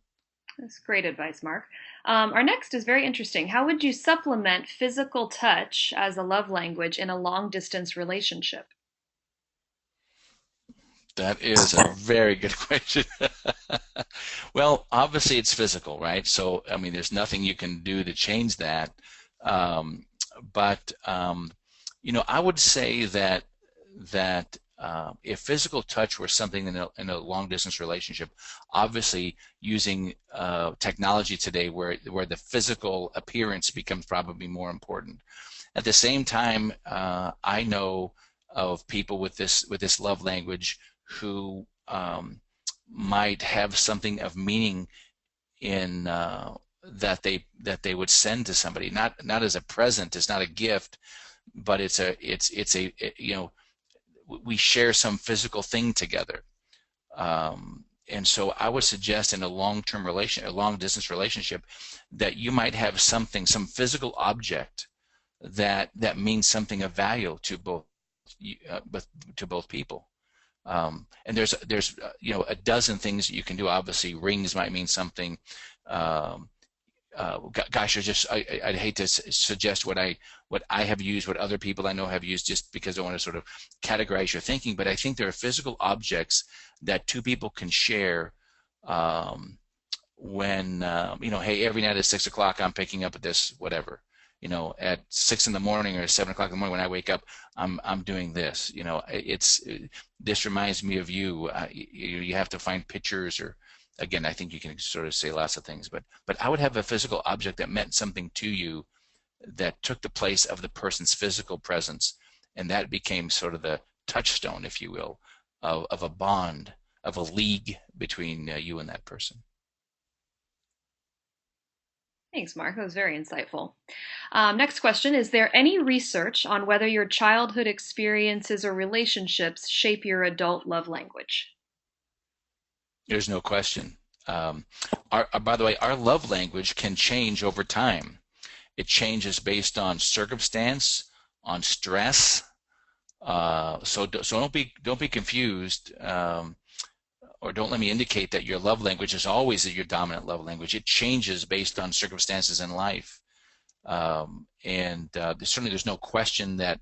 Speaker 1: That's great advice, Mark. Our next is very interesting. How would you supplement physical touch as a love language in a long distance relationship?
Speaker 2: That is a very good question. Well, obviously it's physical, right? So, I mean, there's nothing you can do to change that. Um, but I would say that if physical touch were something in a long distance relationship, obviously using technology today, where the physical appearance becomes probably more important. At the same time, I know of people with this love language who might have something of meaning in that they would send to somebody, not as a present, it's not a gift, but it's a we share some physical thing together. And so I would suggest in a a long distance relationship, that you might have something, some physical object that means something of value to both people. And there's a dozen things that you can do. Obviously, rings might mean something. Um, Gosh, I'd hate to suggest what I have used, what other people I know have used, just because I want to sort of categorize your thinking. But I think there are physical objects that two people can share. When hey, every night at 6 o'clock I'm picking up at this whatever. At 6 in the morning or 7 o'clock in the morning when I wake up, I'm doing this. This reminds me of you. You have to find pictures, or again, I think you can sort of say lots of things, but I would have a physical object that meant something to you, that took the place of the person's physical presence, and that became sort of the touchstone, if you will, of a bond, of a league between you and that person.
Speaker 1: Thanks, Mark. That was very insightful. Next question. Is there any research on whether your childhood experiences or relationships shape your adult love language?
Speaker 2: There's no question. By the way, our love language can change over time. It changes based on circumstance, on stress. So don't be confused, or don't let me indicate that your love language is always your dominant love language. It changes based on circumstances in life, and certainly there's no question that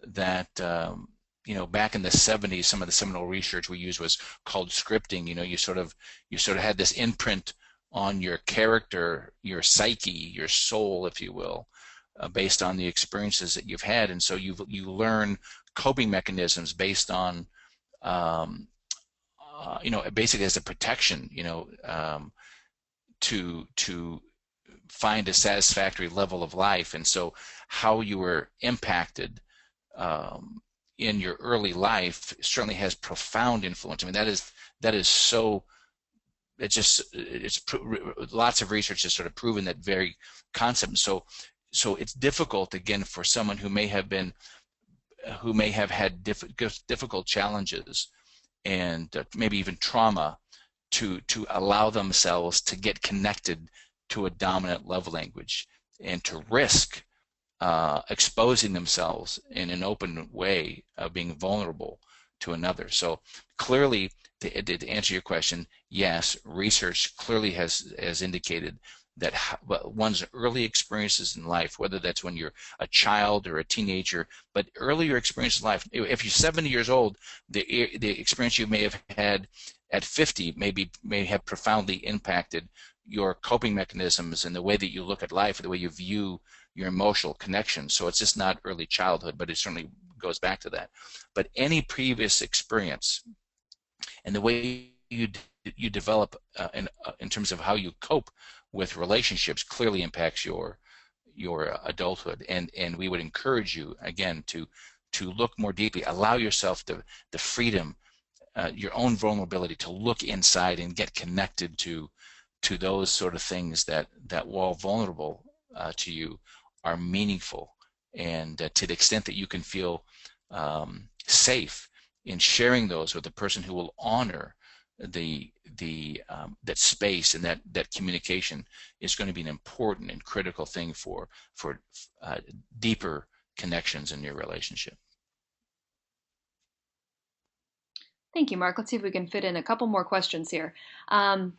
Speaker 2: back in the 70s, some of the seminal research we used was called scripting. You sort of had this imprint on your character, your psyche, your soul, if you will, based on the experiences that you've had, and so you learn coping mechanisms based on basically as a protection, to find a satisfactory level of life. And so how you were impacted in your early life certainly has profound influence. I mean, that is so, lots of research has sort of proven that very concept. So it's difficult, again, for someone who may have had difficult challenges, and maybe even trauma, to allow themselves to get connected to a dominant love language, and to risk exposing themselves in an open way of being vulnerable to another. So clearly, to answer your question, yes, research clearly has indicated that one's early experiences in life, whether that's when you're a child or a teenager, but earlier experiences in life, if you're 70 years old, the experience you may have had at 50 may have profoundly impacted your coping mechanisms and the way that you look at life, the way you view your emotional connections. So it's just not early childhood, but it certainly goes back to that. But any previous experience and the way you develop in terms of how you cope with relationships clearly impacts your adulthood. And we would encourage you again to look more deeply, allow yourself the freedom, your own vulnerability to look inside and get connected to those sort of things that while vulnerable to you are meaningful, and to the extent that you can feel safe in sharing those with a person who will honor that space and that communication is going to be an important and critical thing for deeper connections in your relationship.
Speaker 1: Thank you, Mark. Let's see if we can fit in a couple more questions here. Um,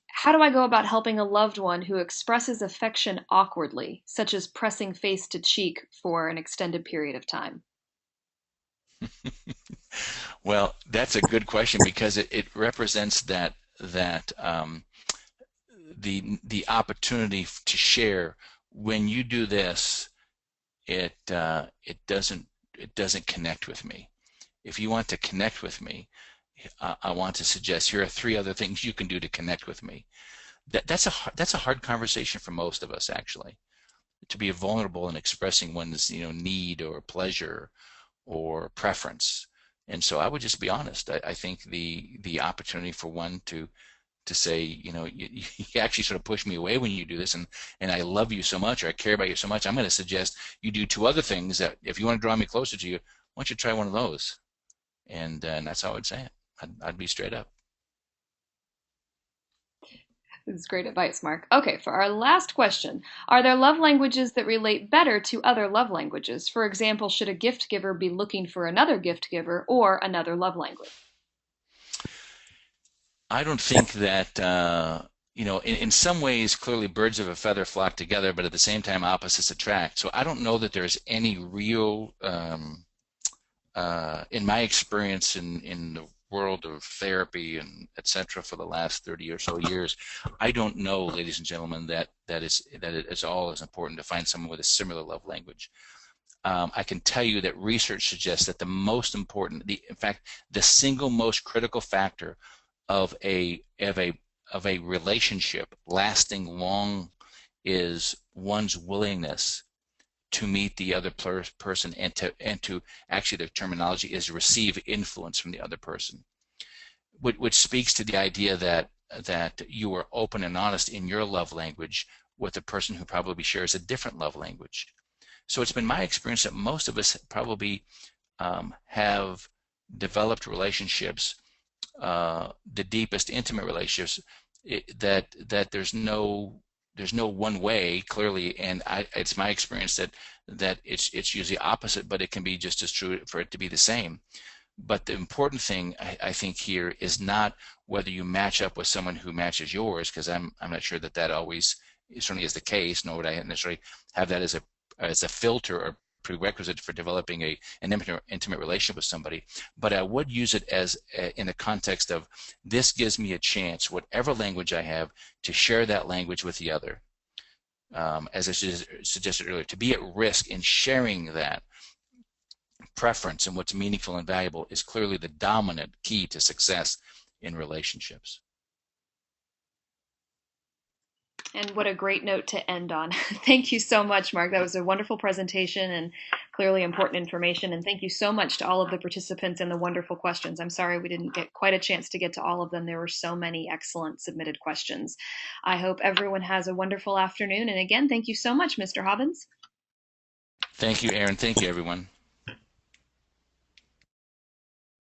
Speaker 1: how do I go about helping a loved one who expresses affection awkwardly, such as pressing face to cheek for an extended period of time?
Speaker 2: Well, that's a good question because it represents the opportunity to share. When you do this, it doesn't connect with me. If you want to connect with me, I want to suggest here are three other things you can do to connect with me. That's a hard conversation for most of us, actually, to be vulnerable and expressing one's need or pleasure or preference. And so I would just be honest. I think the opportunity for one to say, you actually sort of push me away when you do this, and I love you so much, or I care about you so much, I'm going to suggest you do two other things that if you want to draw me closer to you, why don't you try one of those? And that's how I would say it. I'd be straight up.
Speaker 1: This is great advice, Mark. Okay, for our last question, are there love languages that relate better to other love languages? For example, should a gift giver be looking for another gift giver or another love language?
Speaker 2: I don't think that in some ways, clearly birds of a feather flock together, but at the same time, opposites attract. So I don't know that there's any real, in my experience in the world of therapy and etc. for the last 30 or so years, I don't know, ladies and gentlemen, that it is all as important to find someone with a similar love language. I can tell you that research suggests that the most important, in fact, the single most critical factor of a relationship lasting long is one's willingness to meet the other person, and to actually, the terminology is receive influence from the other person, which speaks to the idea that you are open and honest in your love language with a person who probably shares a different love language. So it's been my experience that most of us probably have developed relationships, the deepest intimate relationships, that there's no one way, clearly, and it's my experience that it's usually opposite, but it can be just as true for it to be the same. But the important thing, I think, here is not whether you match up with someone who matches yours, because I'm not sure that always certainly is the case, nor would I necessarily have that as a filter or prerequisite for developing an intimate relationship with somebody. But I would use it as in the context of, this gives me a chance, whatever language I have, to share that language with the other. As I suggested earlier, to be at risk in sharing that preference and what's meaningful and valuable is clearly the dominant key to success in relationships.
Speaker 1: And what a great note to end on. Thank you so much, Mark. That was a wonderful presentation and clearly important information. And thank you so much to all of the participants and the wonderful questions. I'm sorry we didn't get quite a chance to get to all of them. There were so many excellent submitted questions. I hope everyone has a wonderful afternoon. And again, thank you so much, Mr. Hobbins.
Speaker 2: Thank you, Aaron. Thank you, everyone.